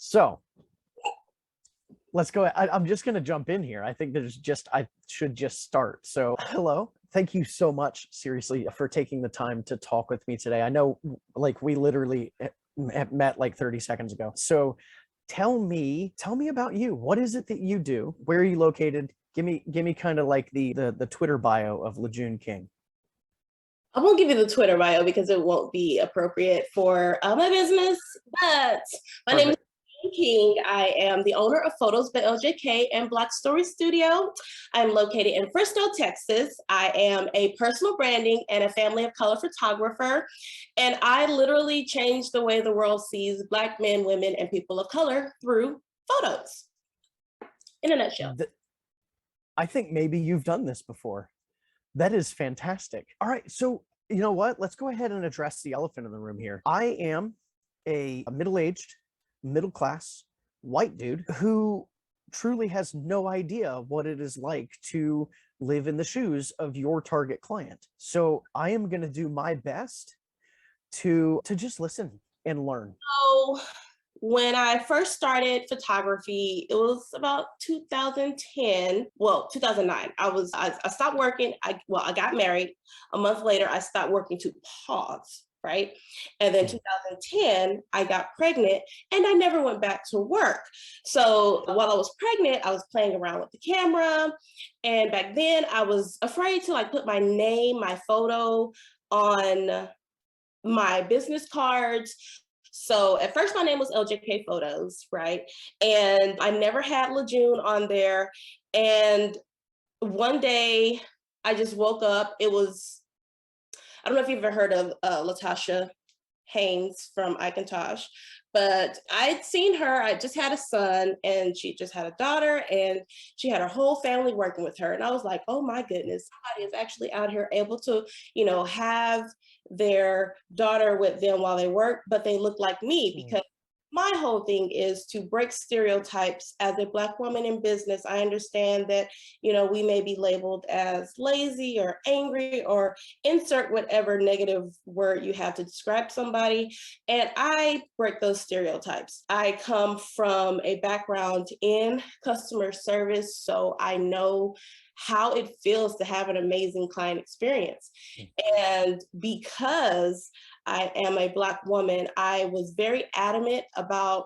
So let's go. I'm just going to jump in here. I think I should just start. So hello. Thank you so much, seriously, for taking the time to talk with me today. I know, like, we literally have met like 30 seconds ago. So tell me about you. What is it that you do? Where are you located? Give me kind of like the Twitter bio of LaJune King. I won't give you the Twitter bio because it won't be appropriate for my business, but my name is LaJune King. I am the owner of Photos by LJK and Black Story Studio. I'm located in Frisco, Texas. I am a personal branding and a family of color photographer, and I literally change the way the world sees Black men, women, and people of color through photos, in a nutshell. I think maybe you've done this before. That is fantastic. All right, so you know what? Let's go ahead and address the elephant in the room here. I am a middle-aged, middle-class, white dude who truly has no idea what it is like to live in the shoes of your target client. So I am going to do my best to just listen and learn. So when I first started photography, it was about 2010, well, 2009. I stopped working. I got married. A month later, I stopped working to pause, right? And then 2010, I got pregnant and I never went back to work. So while I was pregnant, I was playing around with the camera. And back then I was afraid to like put my name, my photo on my business cards. So at first my name was LJK Photos, right? And I never had LaJune on there. And one day I just woke up. I don't know if you've ever heard of Latasha Haynes from Icontosh, but I'd seen her. I just had a son and she just had a daughter and she had her whole family working with her. And I was like, oh my goodness, somebody is actually out here able to, have their daughter with them while they work, but they look like me. Because my whole thing is to break stereotypes. As a Black woman in business, I understand that, we may be labeled as lazy or angry or insert whatever negative word you have to describe somebody. And I break those stereotypes. I come from a background in customer service, so I know how it feels to have an amazing client experience. And because I am a Black woman, I was very adamant about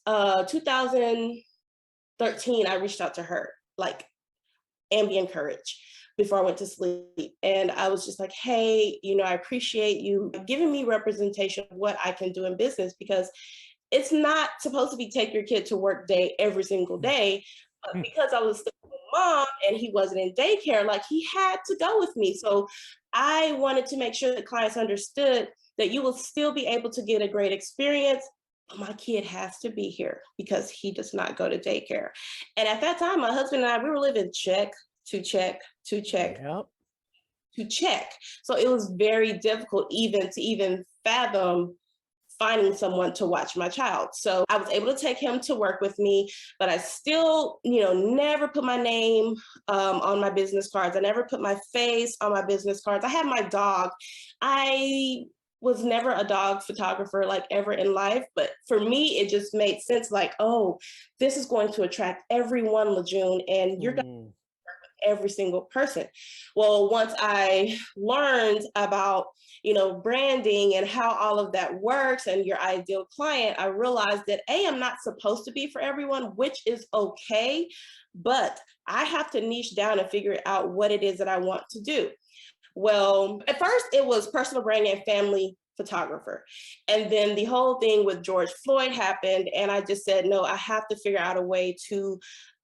2013, I reached out to her, like ambient courage, before I went to sleep. And I was just like, hey, I appreciate you giving me representation of what I can do in business, because it's not supposed to be take your kid to work day every single day. But because I was still a mom and he wasn't in daycare, like he had to go with me. So I wanted to make sure that clients understood that you will still be able to get a great experience, but my kid has to be here because he does not go to daycare. And at that time, my husband and I, we were living check to check to check. Yep. To check. So it was very difficult even fathom finding someone to watch my child. So I was able to take him to work with me, but I still, never put my name on my business cards. I never put my face on my business cards. I had my dog. I was never a dog photographer like ever in life, but for me, it just made sense, like, oh, this is going to attract everyone, LaJune, and you're going to work with every single person. Well, once I learned about branding and how all of that works and your ideal client, I realized that I'm not supposed to be for everyone, which is okay, but I have to niche down and figure out what it is that I want to do. Well, at first it was personal branding and family photographer. And then the whole thing with George Floyd happened. And I just said, no, I have to figure out a way to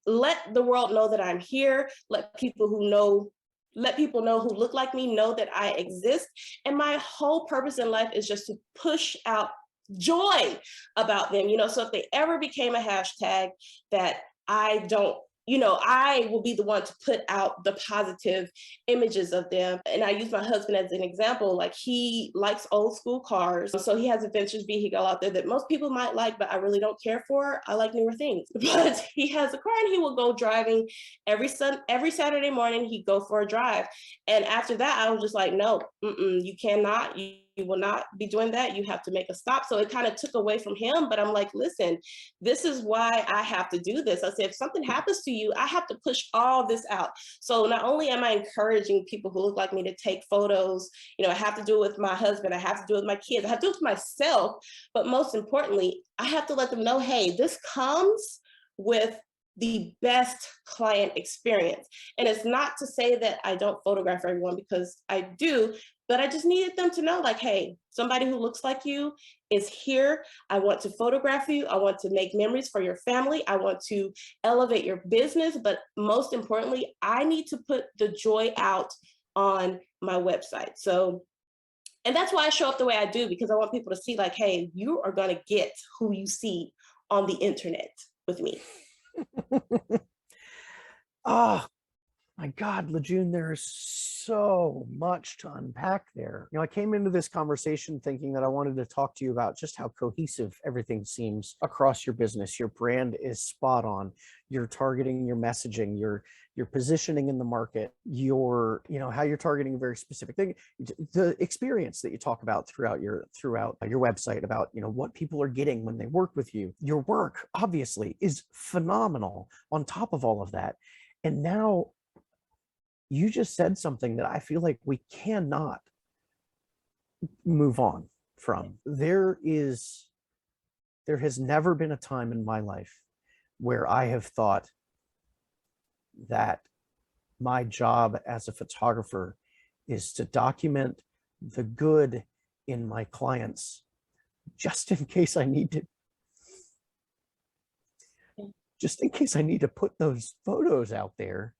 let the world know that I'm here, let people know who look like me know that I exist. And my whole purpose in life is just to push out joy about them. So if they ever became a hashtag that I don't, I will be the one to put out the positive images of them. And I use my husband as an example. Like, he likes old school cars. So he has a vintage vehicle out there that most people might like, but I really don't care for. I like newer things. But he has a car and he will go driving every Saturday morning. He'd go for a drive. And after that, I was just like, no, you cannot. will not be doing that. You have to make a stop. So it kind of took away from him. But I'm like, listen, this is why I have to do this. I said, if something happens to you, I have to push all this out. So not only am I encouraging people who look like me to take photos, I have to do it with my husband, I have to do it with my kids, I have to do it with myself. But most importantly, I have to let them know, hey, this comes with the best client experience. And it's not to say that I don't photograph everyone, because I do, but I just needed them to know, like, hey, somebody who looks like you is here. I want to photograph you. I want to make memories for your family. I want to elevate your business. But most importantly, I need to put the joy out on my website. So, and that's why I show up the way I do, because I want people to see, like, hey, you are going to get who you see on the internet with me. Oh my God, LaJune, there's so much to unpack there. I came into this conversation thinking that I wanted to talk to you about just how cohesive everything seems across your business. Your brand is spot on. You're targeting your messaging, your positioning in the market, how you're targeting a very specific thing, the experience that you talk about throughout your website about, what people are getting when they work with you. Your work obviously is phenomenal on top of all of that. And now you just said something that I feel like we cannot move on from. There has never been a time in my life where I have thought that my job as a photographer is to document the good in my clients, just in case I need to put those photos out there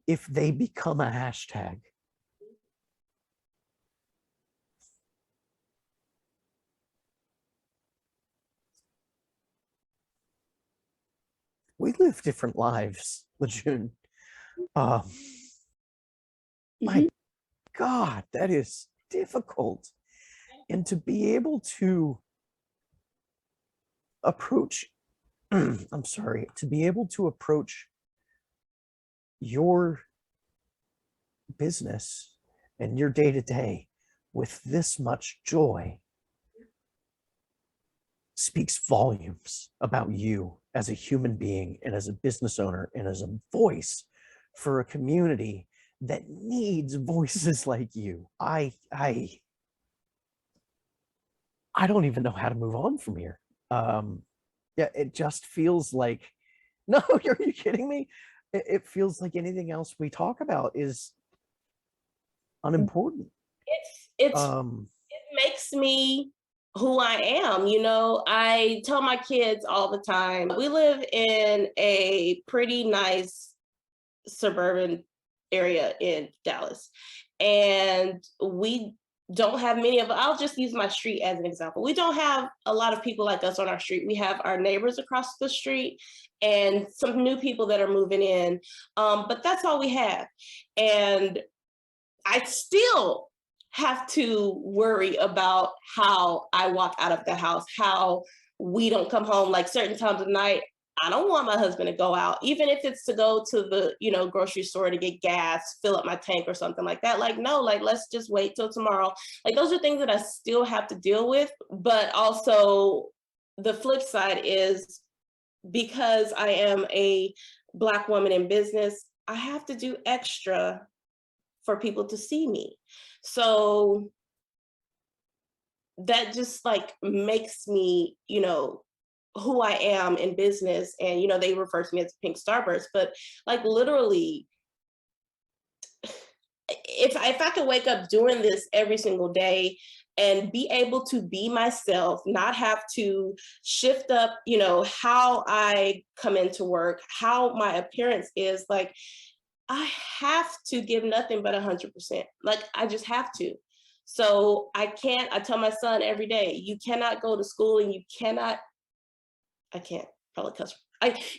if they become a hashtag. We live different lives, LaJune. My God, that is difficult. And to be able to approach, to be able to approach your business and your day-to-day with this much joy speaks volumes about you as a human being and as a business owner and as a voice for a community that needs voices like you. I don't even know how to move on from here. Yeah, it just feels like, no, are you kidding me? It feels like anything else we talk about is unimportant. It makes me who I am. I tell my kids all the time, we live in a pretty nice suburban area in Dallas, and we don't have I'll just use my street as an example. We don't have a lot of people like us on our street. We have our neighbors across the street and some new people that are moving in, but that's all we have. And I still have to worry about how I walk out of the house, how we don't come home. Like certain times of night, I don't want my husband to go out, even if it's to go to the, grocery store to get gas, fill up my tank or something like that. Like, no, like, let's just wait till tomorrow. Like, those are things that I still have to deal with. But also the flip side is, because I am a Black woman in business, I have to do extra for people to see me. So that just like makes me, who I am in business. And, they refer to me as pink starburst, but like literally, if I could wake up doing this every single day and be able to be myself, not have to shift up, how I come into work, how my appearance is, like, I have to give nothing but 100%. Like, I just have to. So I tell my son every day, you cannot go to school and I can't probably cuss.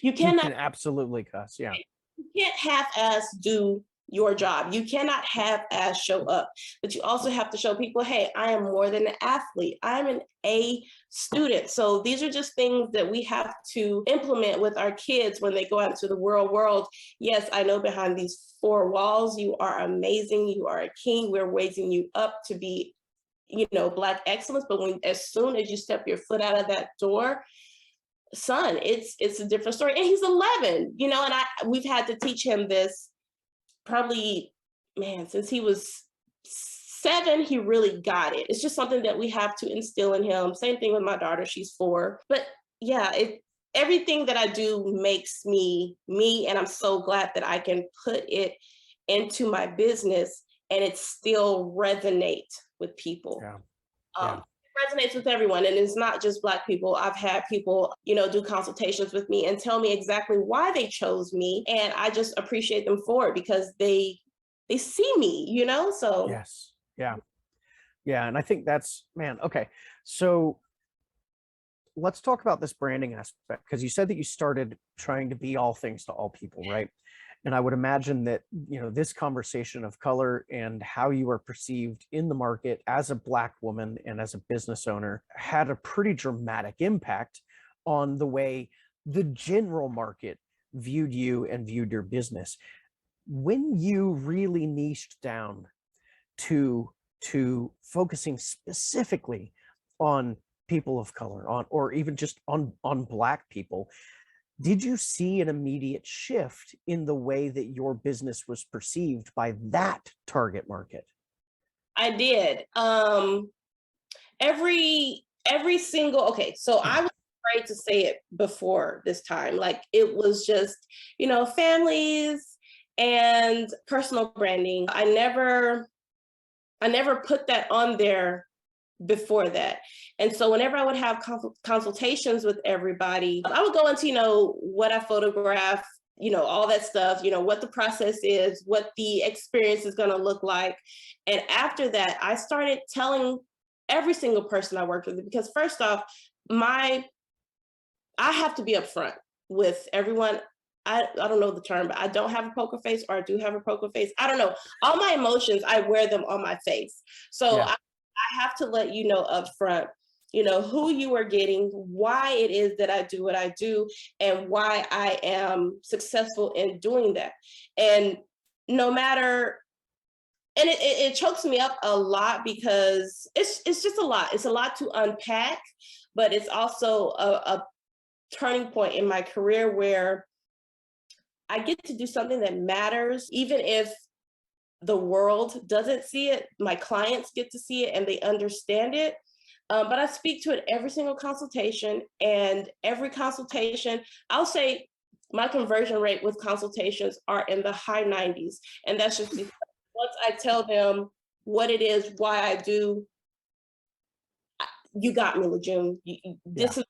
You can absolutely cuss. Yeah. You can't half-ass do your job. You cannot half-ass show up, but you also have to show people, hey, I am more than an athlete. I'm an A student. So these are just things that we have to implement with our kids when they go out into the real world. Yes, I know behind these four walls, you are amazing. You are a king. We're raising you up to be, Black excellence. But as soon as you step your foot out of that door, son, it's a different story. And he's 11, and we've had to teach him this probably, man, since he was 7, he really got it. It's just something that we have to instill in him. Same thing with my daughter, she's 4. But yeah, everything that I do makes me me, and I'm so glad that I can put it into my business and it still resonate with people. Yeah. It resonates with everyone, and it's not just Black people. I've had people, do consultations with me and tell me exactly why they chose me, and I just appreciate them for it because they see me, so. Yes. Yeah. And I think that's, man, okay. So let's talk about this branding aspect, because you said that you started trying to be all things to all people, right? And I would imagine that, this conversation of color and how you are perceived in the market as a Black woman and as a business owner had a pretty dramatic impact on the way the general market viewed you and viewed your business. When you really niched down to focusing specifically on people of color, or even just on Black people, did you see an immediate shift in the way that your business was perceived by that target market? I did. Every single, okay, so I was afraid to say it before this time. Like, it was just, families and personal branding. I never put that on there before that. And so whenever I would have consultations with everybody, I would go into, what I photograph, all that stuff, what the process is, what the experience is going to look like. And after that, I started telling every single person I worked with, because first off, I have to be upfront with everyone. I don't know the term, but I don't have a poker face, or I do have a poker face. I don't know. All my emotions, I wear them on my face. So Yeah. I have to let you know upfront, who you are getting, why it is that I do what I do, and why I am successful in doing that. And no matter, and it chokes me up a lot, because it's just a lot. It's a lot to unpack, but it's also a turning point in my career where I get to do something that matters, even if the world doesn't see it. My clients get to see it and they understand it. But I speak to it every single consultation, and every consultation, I'll say my conversion rate with consultations are in the high 90s. And that's just because once I tell them what it is, why I do, you got me, LaJune. This is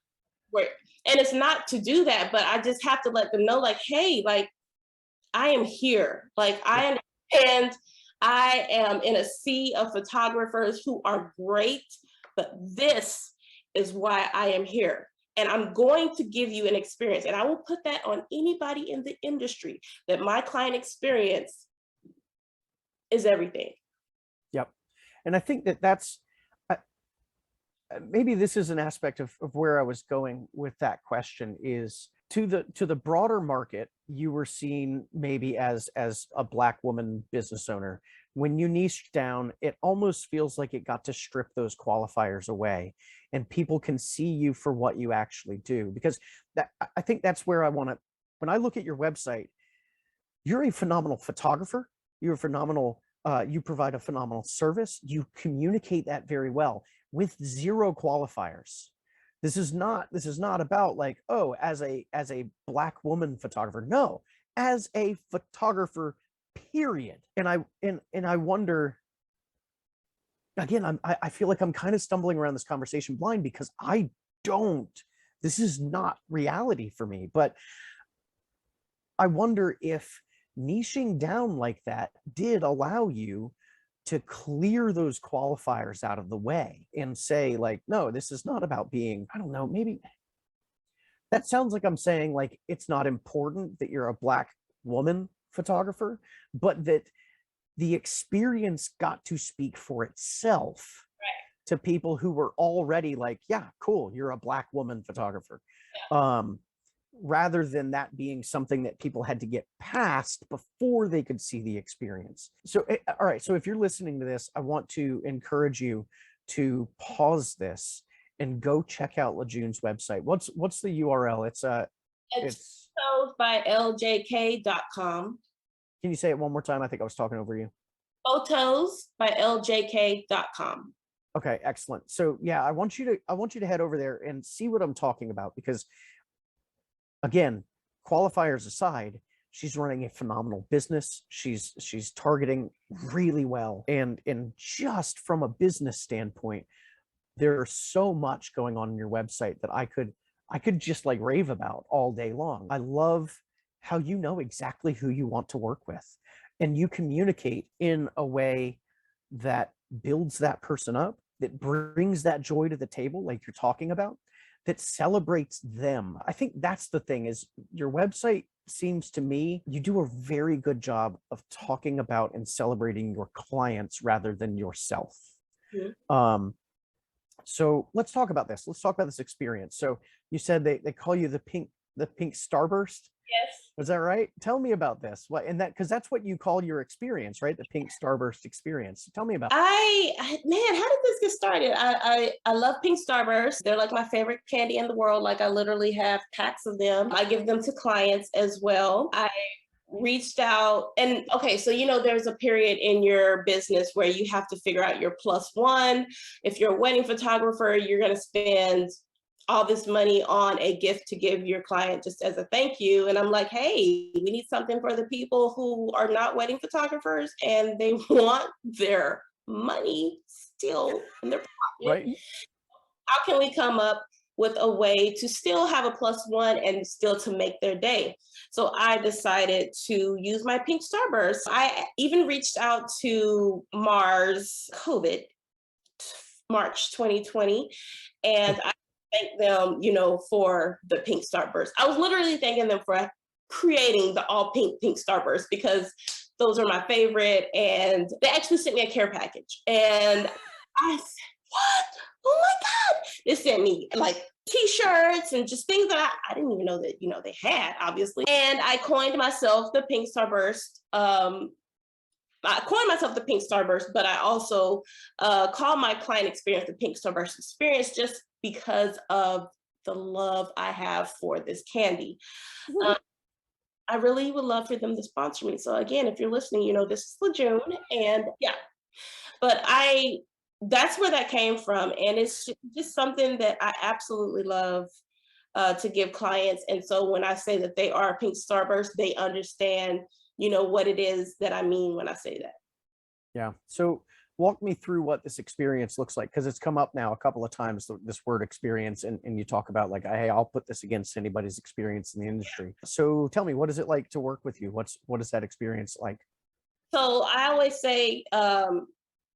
where, and it's not to do that, but I just have to let them know, like, hey, like, I am here. Like, I understand I am in a sea of photographers who are great, but this is why I am here. And I'm going to give you an experience. And I will put that on anybody in the industry, that my client experience is everything. Yep. And I think that's maybe this is an aspect of where I was going with that question, is to the broader market. You were seen maybe as a Black woman business owner. When you niched down, it almost feels like it got to strip those qualifiers away, and people can see you for what you actually do. Because I think that's where I want to, when I look at your website, you're a phenomenal photographer. You're phenomenal. You provide a phenomenal service. You communicate that very well with zero qualifiers. This is not about like, oh, as a Black woman photographer. No, as a photographer, period. And I wonder, again, I feel like I'm kind of stumbling around this conversation blind, because this is not reality for me. But I wonder if niching down like that did allow you to clear those qualifiers out of the way and say, like, no, this is not about being, I don't know, maybe that sounds like I'm saying, like, it's not important that you're a Black woman photographer, but that the experience got to speak for itself to people who were already like, yeah, cool, you're a Black woman photographer. Rather than that being something that people had to get past before they could see the experience. So, all right. So if you're listening to this, I want to encourage you to pause this and go check out LaJune's website. What's the URL? It's It's photos by ljk.com. Can you say it one more time? I think I was talking over you. Photos by ljk.com. Okay, excellent. So yeah, I want you to head over there and see what I'm talking about, because again, qualifiers aside, she's running a phenomenal business. She's targeting really well. And just from a business standpoint, there's so much going on your website that I could just like rave about all day long. I love how you know exactly who you want to work with, and you communicate in a way that builds that person up, that brings that joy to the table like you're talking about, that celebrates them. I think that's the thing, is your website seems to me you do a very good job of talking about and celebrating your clients rather than yourself. Mhm. So let's talk about this. Let's talk about this experience. So you said they call you the pink starburst. Yes. Was that right? Tell me about this. What, and that, because that's what you call your experience, right? The pink starburst experience. Tell me about. Man, how did this get started? I love pink starburst. They're like my favorite candy in the world. Like I literally have packs of them. I give them to clients as well. I reached out, and okay, so there's a period in your business where you have to figure out your plus one. If you're a wedding photographer, you're going to spend all this money on a gift to give your client just as a thank you. And I'm like, hey, we need something for the people who are not wedding photographers and they want their money still in their pocket. Right. How can we come up with a way to still have a plus one and still to make their day? So I decided to use my pink starburst. I even reached out to Mars COVID, March 2020, and I thanked them, for the pink starburst. I was literally thanking them for creating the all pink starburst, because those are my favorite. And they actually sent me a care package. And I said, what? Oh my God. They sent me like t-shirts and just things that I didn't even know that, they had, obviously. And I coined myself the pink starburst. I coined myself the pink starburst, but I also call my client experience the pink starburst experience, just because of the love I have for this candy. I really would love for them to sponsor me. So again, if you're listening, this is LaJune, and yeah, but that's where that came from. And it's just something that I absolutely love to give clients. And so when I say that they are a pink starburst, they understand, what it is that I mean when I say that. Yeah. So walk me through what this experience looks like, because it's come up now a couple of times, this word experience, and you talk about like, hey, I'll put this against anybody's experience in the industry. So tell me, what is it like to work with you? What is that experience like? So I always say,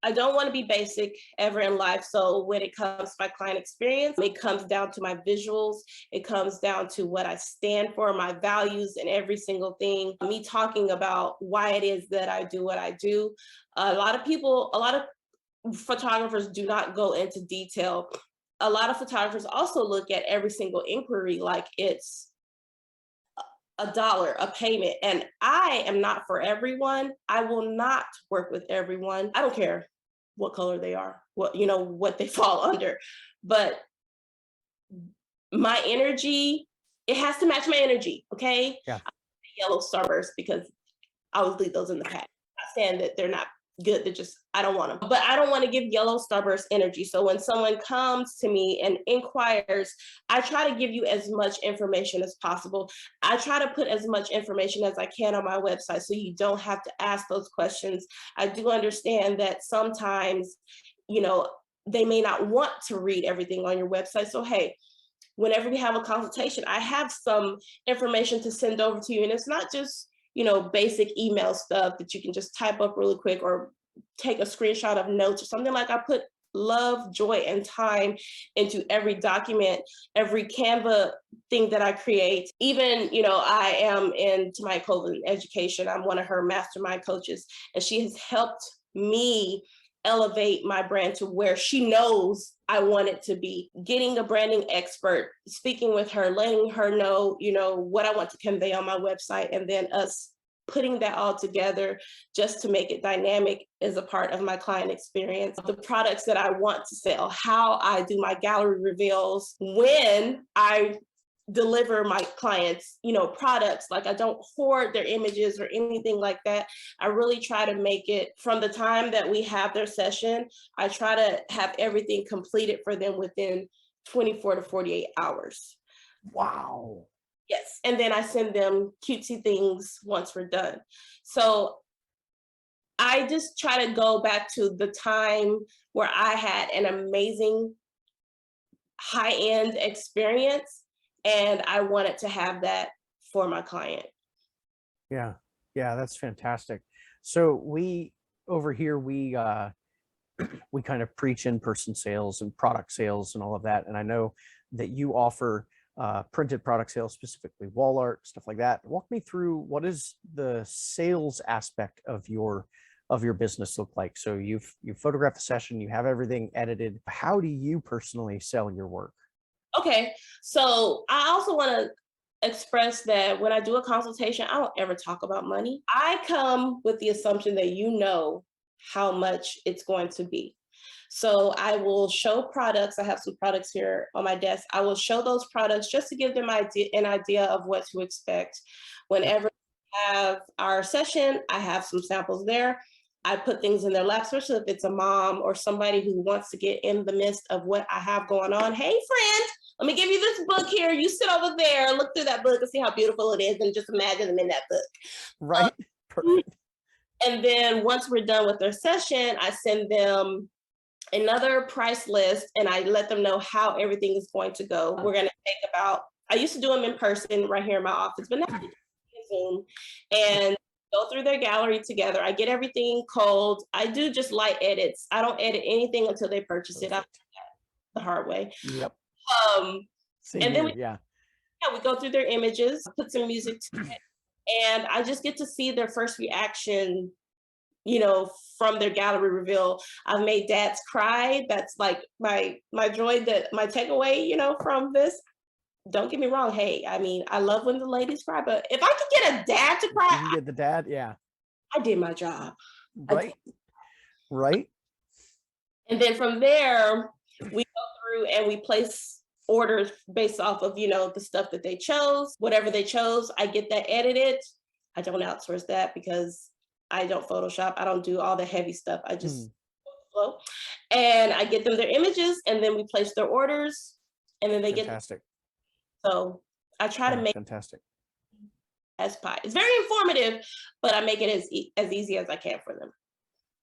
I don't want to be basic ever in life. So when it comes to my client experience, it comes down to my visuals. It comes down to what I stand for, my values, and every single thing. Me talking about why it is that I do what I do. A lot of photographers do not go into detail. A lot of photographers also look at every single inquiry like it's $1, a payment. And I am not for everyone. I will not work with everyone. I don't care what color they are, what they fall under. But my energy, it has to match my energy. Okay. Yeah. Yellow starburst, because I would leave those in the pack. Not saying that they're not good. They're just, I don't want them. But I don't want to give yellow starburst energy. So when someone comes to me and inquires, I try to give you as much information as possible. I try to put as much information as I can on my website so you don't have to ask those questions. I do understand that sometimes, they may not want to read everything on your website. So, hey, whenever we have a consultation, I have some information to send over to you. And it's not just, basic email stuff that you can just type up really quick or take a screenshot of notes or something. Like I put love, joy, and time into every document, every Canva thing that I create. Even, I am into my Coven education. I'm one of her mastermind coaches, and she has helped me elevate my brand to where she knows I want it to be. Getting a branding expert, speaking with her, letting her know, what I want to convey on my website, and then us putting that all together just to make it dynamic is a part of my client experience. The products that I want to sell, how I do my gallery reveals, when I deliver my clients, products. Like, I don't hoard their images or anything like that. I really try to make it from the time that we have their session. I try to have everything completed for them within 24 to 48 hours. Wow. Yes. And then I send them cutesy things once we're done. So I just try to go back to the time where I had an amazing high-end experience, and I wanted to have that for my client. Yeah. Yeah, that's fantastic. So we over here, we kind of preach in-person sales and product sales and all of that. And I know that you offer printed product sales, specifically wall art, stuff like that. Walk me through, what is the sales aspect of your business look like? So you photograph the session, you have everything edited. How do you personally sell your work? Okay, so I also want to express that when I do a consultation, I don't ever talk about money. I come with the assumption that you know how much it's going to be. So I will show products. I have some products here on my desk. I will show those products just to give them an idea of what to expect. Whenever we have our session, I have some samples there. I put things in their lap, especially if it's a mom or somebody who wants to get in the midst of what I have going on. Hey, friend, let me give you this book here. You sit over there, look through that book and see how beautiful it is, and just imagine them in that book. Right. Perfect. And then once we're done with their session, I send them another price list and I let them know how everything is going to go. We're going to take about, I used to do them in person right here in my office, but now I do Zoom and go through their gallery together. I get everything cold. I do just light edits. I don't edit anything until they purchase it. I learned that the hard way. Yep. Same And then here, we go through their images, put some music to it, and I just get to see their first reaction, from their gallery reveal. I've made dads cry. That's like my joy, that my takeaway, from this. Don't get me wrong. Hey, I mean, I love when the ladies cry, but if I could get a dad to cry, you can get the dad. Yeah. I did my job. Right. Right. And then from there, we go through and we place orders based off of, the stuff that they chose. Whatever they chose, I get that edited. I don't outsource that because I don't Photoshop. I don't do all the heavy stuff. I just flow. And I get them their images, and then we place their orders, and then they Fantastic. So I try to make fantastic. as pie. It's very informative, but I make it as easy as I can for them.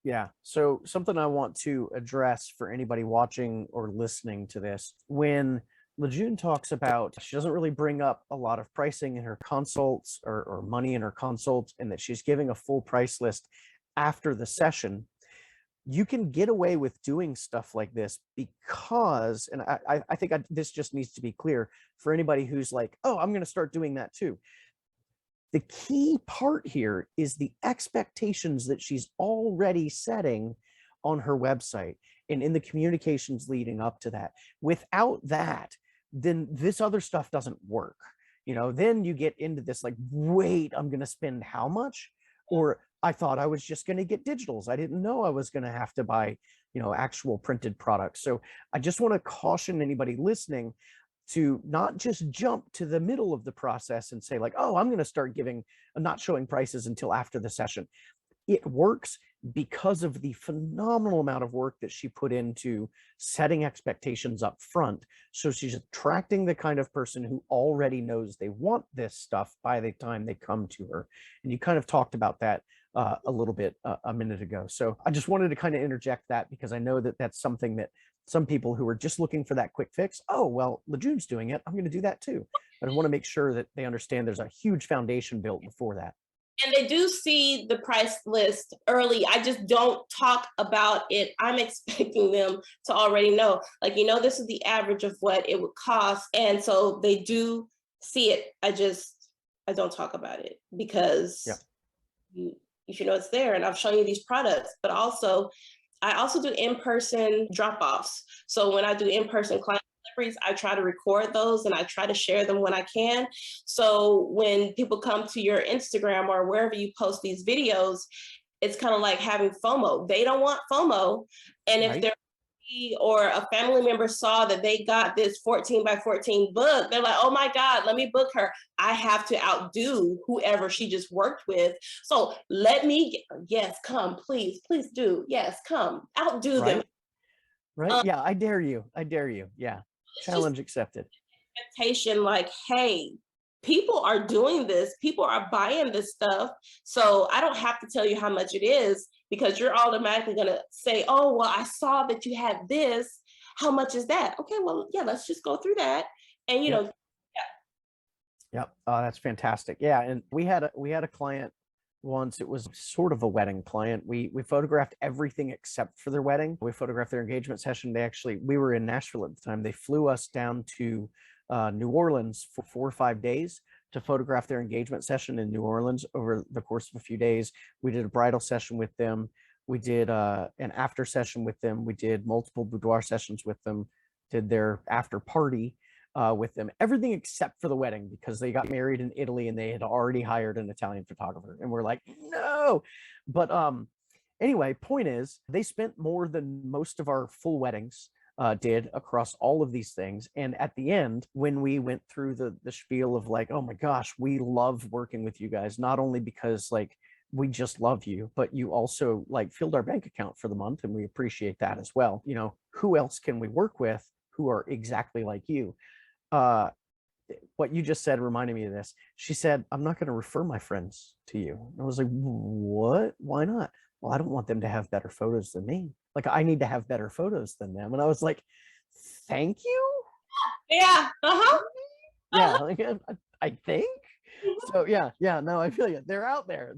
Yeah. So something I want to address for anybody watching or listening to this, when LaJune talks about, she doesn't really bring up a lot of pricing in her consults or money in her consults, and that she's giving a full price list after the session. You can get away with doing stuff like this because, and I think this just needs to be clear for anybody who's like, oh, I'm going to start doing that too. The key part here is the expectations that she's already setting on her website and in the communications leading up to that. Without that, then this other stuff doesn't work. Then you get into this like, wait, I'm going to spend how much? Or I thought I was just going to get digitals. I didn't know I was going to have to buy, actual printed products. So I just want to caution anybody listening to not just jump to the middle of the process and say like, oh, I'm going to start not showing prices until after the session. It works because of the phenomenal amount of work that she put into setting expectations up front. So she's attracting the kind of person who already knows they want this stuff by the time they come to her. And you kind of talked about that a little bit a minute ago. So I just wanted to kind of interject that because I know that that's something that some people who are just looking for that quick fix, oh, well, LaJune's doing it, I'm going to do that too. But I want to make sure that they understand there's a huge foundation built before that. And they do see the price list early. I just don't talk about it. I'm expecting them to already know, like, this is the average of what it would cost. And so they do see it. I don't talk about it because you should know it's there. And I've shown you these products, but I also do in-person drop-offs. So when I do in-person client memories, I try to record those and I try to share them when I can. So when people come to your Instagram or wherever you post these videos, it's kind of like having FOMO. They don't want FOMO. And if Right. they're or a family member saw that they got this 14 by 14 book, they're like, oh my God, let me book her. I have to outdo whoever she just worked with. So let me, yes, come, please, please do. Yes, come, outdo them. Right. Right. Yeah. I dare you. I dare you. Yeah. It's just Challenge accepted. expectation like, hey, people are doing this, people are buying this stuff. So I don't have to tell you how much it is because you're automatically going to say, oh, well, I saw that you had this. How much is that? Okay, well, yeah, let's just go through that. And, you Yep. know, Yep. Oh, that's fantastic. Yeah. And we had a client once. It was sort of a wedding client. We photographed everything except for their wedding. We photographed their engagement session. We were in Nashville at the time. They flew us down to New Orleans for 4 or 5 days to photograph their engagement session in New Orleans over the course of a few days. We did a bridal session with them. We did an after session with them. We did multiple boudoir sessions with them, did their after party with them, everything except for the wedding because they got married in Italy and they had already hired an Italian photographer. And we're like, no. But anyway, point is, they spent more than most of our full weddings did across all of these things. And at the end, when we went through the spiel of like, oh my gosh, we love working with you guys, not only because like we just love you, but you also like filled our bank account for the month and we appreciate that as well. You know, who else can we work with who are exactly like you? uh what you just said reminded me of this. She said, I'm not going to refer my friends to you. And I was like, what? Why not? Well, I don't want them to have better photos than me. Like, I need to have better photos than them. And I was like, thank you. yeah, uh-huh. Yeah, like I think so. Yeah, no, I feel you. They're out there,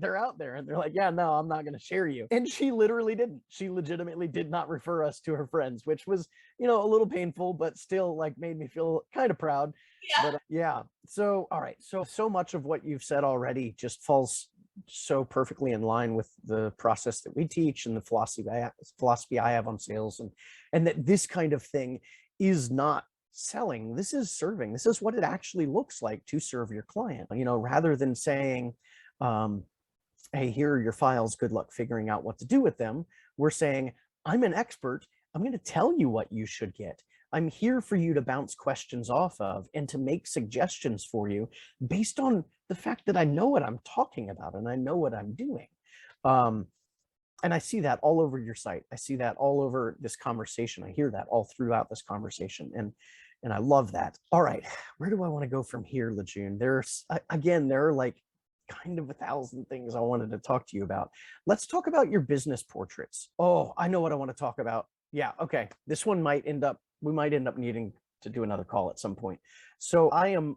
and they're like, yeah, no, I'm not going to share you. And she literally didn't. She legitimately did not refer us to her friends, which was, a little painful, but still like made me feel kind of proud. Yeah. But yeah, so all right, so much of what you've said already just falls so perfectly in line with the process that we teach and the philosophy I have on sales, and that this kind of thing is not selling. This is serving. This is what it actually looks like to serve your client, rather than saying, hey, here are your files, good luck figuring out what to do with them. We're saying, I'm an expert, I'm going to tell you what you should get. I'm here for you to bounce questions off of and to make suggestions for you based on the fact that I know what I'm talking about and I know what I'm doing. And I see that all over your site. I see that all over this conversation. I hear that all throughout this conversation. And I love that. All right, where do I want to go from here, LaJune? There are like kind of 1,000 things I wanted to talk to you about. Let's talk about your business portraits. Oh, I know what I want to talk about. Yeah, okay. This one we might end up needing to do another call at some point. So I am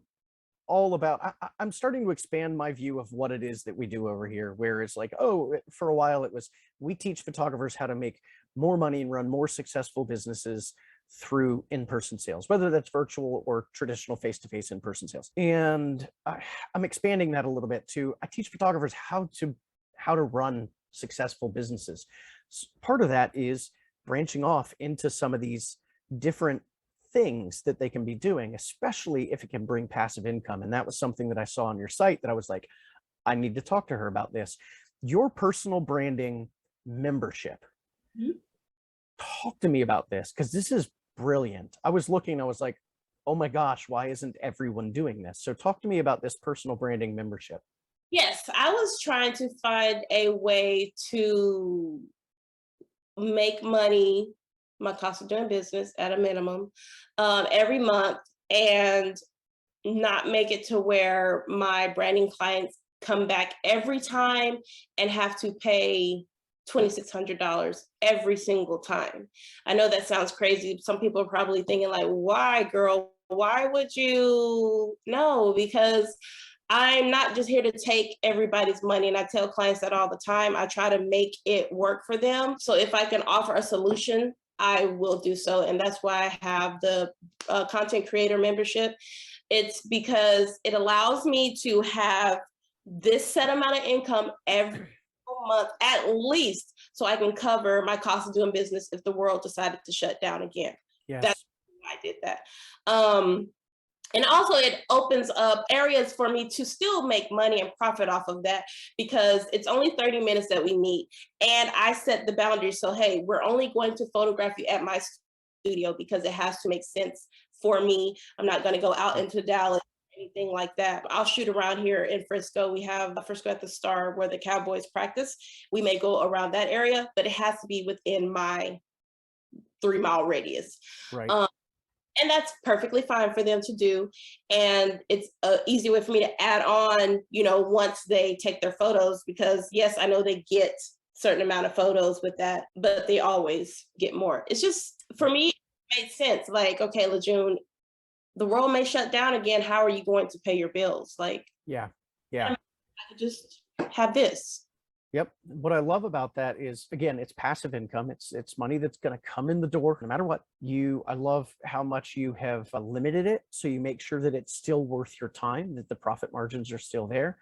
all about, I'm starting to expand my view of what it is that we do over here, where it's like, oh, for a while it was, we teach photographers how to make more money and run more successful businesses through in-person sales, whether that's virtual or traditional face-to-face in-person sales. And I'm expanding that a little bit to, I teach photographers how to run successful businesses. Part of that is branching off into some of these different things that they can be doing, especially if it can bring passive income. And that was something that I saw on your site that I was like, I need to talk to her about this. Your personal branding membership. Mhm. Talk to me about this, because this is brilliant. I was like, oh my gosh, why isn't everyone doing this? So talk to me about this personal branding membership. Yes, I was trying to find a way to make money, my cost of doing business at a minimum, every month, and not make it to where my branding clients come back every time and have to pay $2,600 every single time. I know that sounds crazy. Some people are probably thinking like, why, girl? Why would you? No, because I'm not just here to take everybody's money. And I tell clients that all the time. I try to make it work for them. So if I can offer a solution, I will do so. And that's why I have the content creator membership. It's because it allows me to have this set amount of income every month, at least, so I can cover my cost of doing business if the world decided to shut down again. That's Yes. I did that. And also it opens up areas for me to still make money and profit off of that, because it's only 30 minutes that we meet. And I set the boundaries. So, hey, we're only going to photograph you at my studio because it has to make sense for me. I'm not going to go out into Dallas, anything like that. I'll shoot around here in Frisco. We have Frisco at the Star where the Cowboys practice. We may go around that area, but it has to be within my 3-mile radius. Right. And that's perfectly fine for them to do. And it's an easy way for me to add on, once they take their photos, because yes, I know they get certain amount of photos with that, but they always get more. It's just, for me, it made sense. Like, okay, LaJune, the world may shut down again. How are you going to pay your bills? Like, Yeah. I could just have this. Yep. What I love about that is, again, it's passive income. It's money that's going to come in the door no matter what. I love how much you have limited it, so you make sure that it's still worth your time, that the profit margins are still there.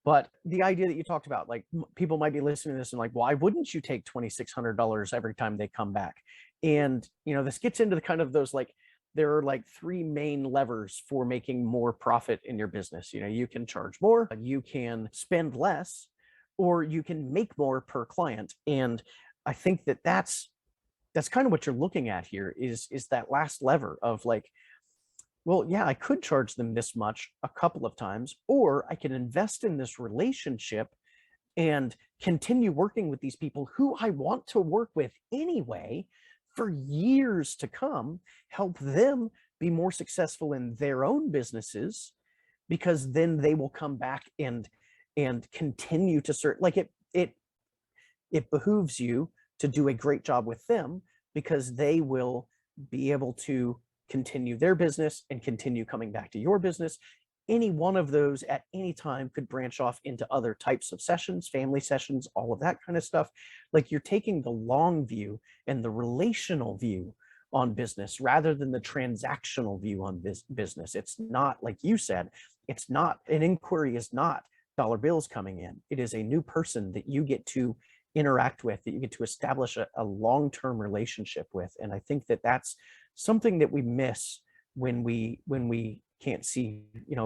But the idea that you talked about, like, people might be listening to this and like, why wouldn't you take $2,600 every time they come back? And this gets into the kind of those, like, there are like 3 main levers for making more profit in your business. You can charge more, you can spend less, or you can make more per client. And I think that that's kind of what you're looking at here, is that last lever of like, well, yeah, I could charge them this much a couple of times, or I can invest in this relationship and continue working with these people who I want to work with anyway for years to come, help them be more successful in their own businesses, because then they will come back and continue to serve. Like, it behooves you to do a great job with them, because they will be able to continue their business and continue coming back to your business. Any one of those at any time could branch off into other types of sessions, family sessions, all of that kind of stuff. Like, you're taking the long view and the relational view on business rather than the transactional view on business. It's not, like you said, it's not, an inquiry is not dollar bills coming in. It is a new person that you get to interact with, that you get to establish a long-term relationship with. And I think that that's something that we miss when we can't see,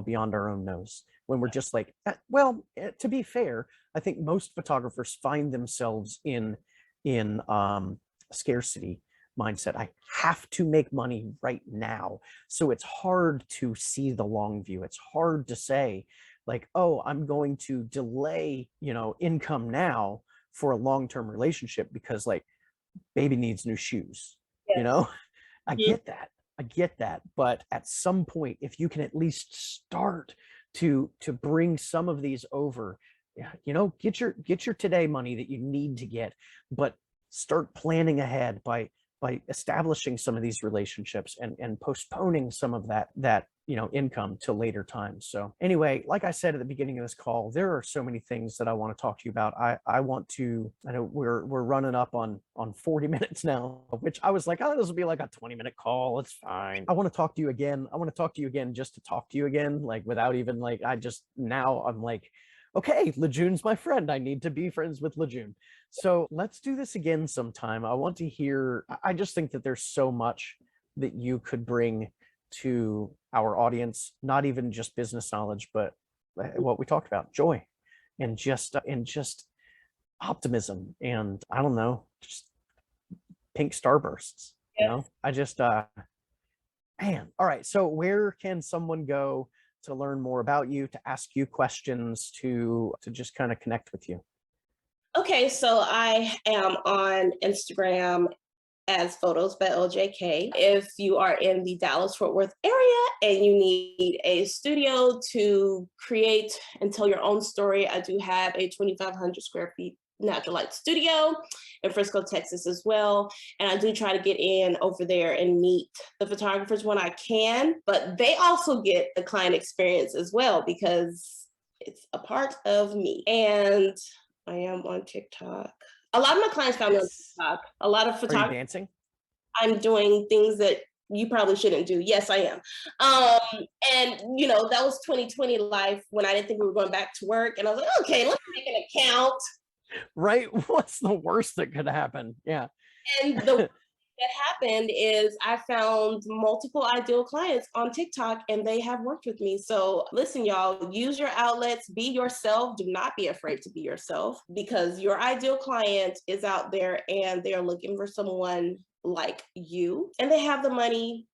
beyond our own nose, when we're just like, well, to be fair, I think most photographers find themselves in scarcity mindset. I have to make money right now. So it's hard to see the long view. It's hard to say, like, oh, I'm going to delay, income now for a long-term relationship because, like, baby needs new shoes. Yes. I get that. But at some point, if you can at least start to bring some of these over, get your today money that you need to get, but start planning ahead by establishing some of these relationships and postponing some of that income to later times. So anyway, like I said at the beginning of this call, there are so many things that I want to talk to you about. I know we're running up on 40 minutes now, which I was like, oh, this will be like a 20-minute call. It's fine. I want to talk to you again. I want to talk to you again just to talk to you again, like, without even, like, now I'm like, okay, LaJune's my friend. I need to be friends with LaJune. So let's do this again sometime. I want to hear, I just think that there's so much that you could bring to our audience, not even just business knowledge, but what we talked about, joy and just optimism. And I don't know, just pink starbursts, I just, man. All right. So where can someone go to learn more about you, to ask you questions, to just kind of connect with you? Okay, so I am on Instagram as Photos by LJK. If you are in the Dallas-Fort Worth area and you need a studio to create and tell your own story, I do have a 2,500 square feet natural light studio in Frisco, Texas as well. And I do try to get in over there and meet the photographers when I can, but they also get the client experience as well, because it's a part of me. And I am on TikTok. A lot of my clients found me on TikTok. A lot of Are you photographers. dancing? I'm doing things that you probably shouldn't do. Yes, I am. And that was 2020 life, when I didn't think we were going back to work. And I was like, okay, let's make an account. Right? What's the worst that could happen? Yeah. And the What happened is I found multiple ideal clients on TikTok and they have worked with me. So listen, y'all, use your outlets, be yourself. Do not be afraid to be yourself because your ideal client is out there and they're looking for someone like you and they have the money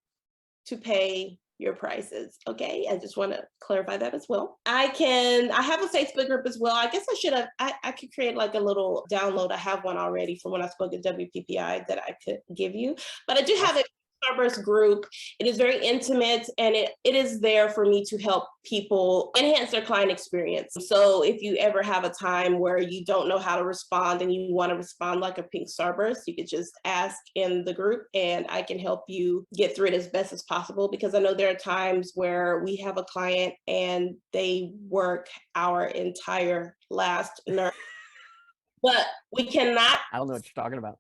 to pay your prices. Okay. I just want to clarify that as well. I have a Facebook group as well. I guess I should have, I could create like a little download. I have one already from when I spoke at WPPI that I could give you, but I do have a starburst group. It is very intimate and it is there for me to help people enhance their client experience. So if you ever have a time where you don't know how to respond and you want to respond like a pink starburst, you could just ask in the group and I can help you get through it as best as possible, because I know there are times where we have a client and they work our entire last nerve, but we cannot. I don't know what you're talking about.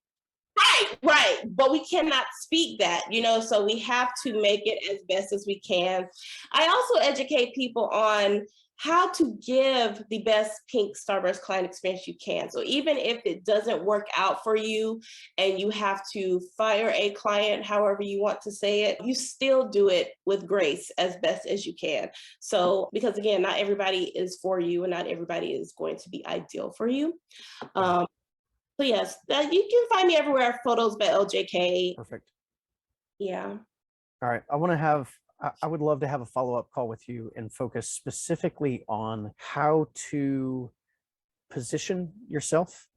Right. But we cannot speak that, so we have to make it as best as we can. I also educate people on how to give the best pink starburst client experience you can. So even if it doesn't work out for you and you have to fire a client, however you want to say it, you still do it with grace as best as you can. So, because again, not everybody is for you and not everybody is going to be ideal for you. So yes, you can find me everywhere. Photos by LJK. Perfect. Yeah. All right. I would love to have a follow-up call with you and focus specifically on how to position yourself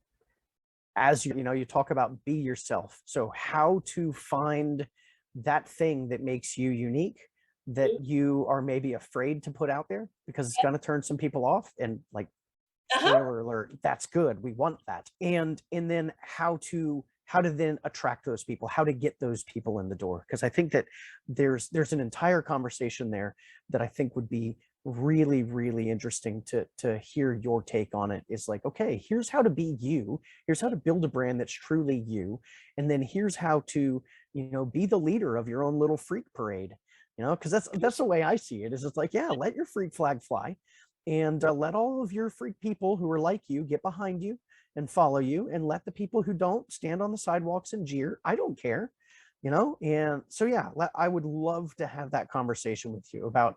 as you talk about be yourself. So how to find that thing that makes you unique, that you are maybe afraid to put out there because it's going to turn some people off, and like, spoiler alert, that's good, we want that. And then how to then attract those people, how to get those people in the door, because I think that there's an entire conversation there that I think would be really, really interesting to hear your take on. It is like, okay, here's how to be you, here's how to build a brand that's truly you, and then here's how to be the leader of your own little freak parade, because that's the way I see it. Is it's like, yeah, let your freak flag fly, and let all of your freak people who are like you get behind you and follow you, and let the people who don't stand on the sidewalks and jeer. I don't care, and so yeah, I would love to have that conversation with you about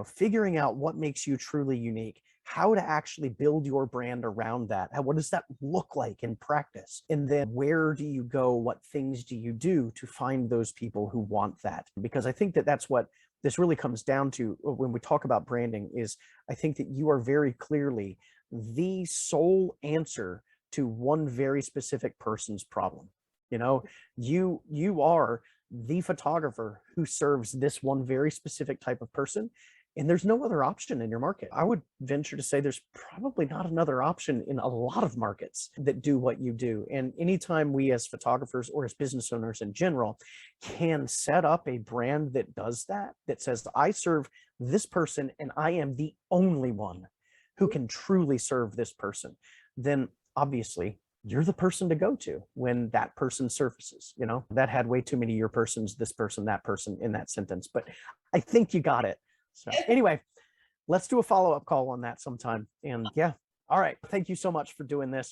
figuring out what makes you truly unique, how to actually build your brand around that. What does that look like in practice? And then where do you go? What things do you do to find those people who want that? Because I think that that's what this really comes down to when we talk about branding. Is I think that you are very clearly the sole answer to one very specific person's problem. You are the photographer who serves this one very specific type of person, and there's no other option in your market. I would venture to say there's probably not another option in a lot of markets that do what you do. And anytime we as photographers or as business owners in general can set up a brand that does that, that says, I serve this person and I am the only one who can truly serve this person, then obviously you're the person to go to when that person surfaces. That had way too many your persons, this person, that person in that sentence, but I think you got it. So anyway, let's do a follow-up call on that sometime. And yeah, all right. Thank you so much for doing this.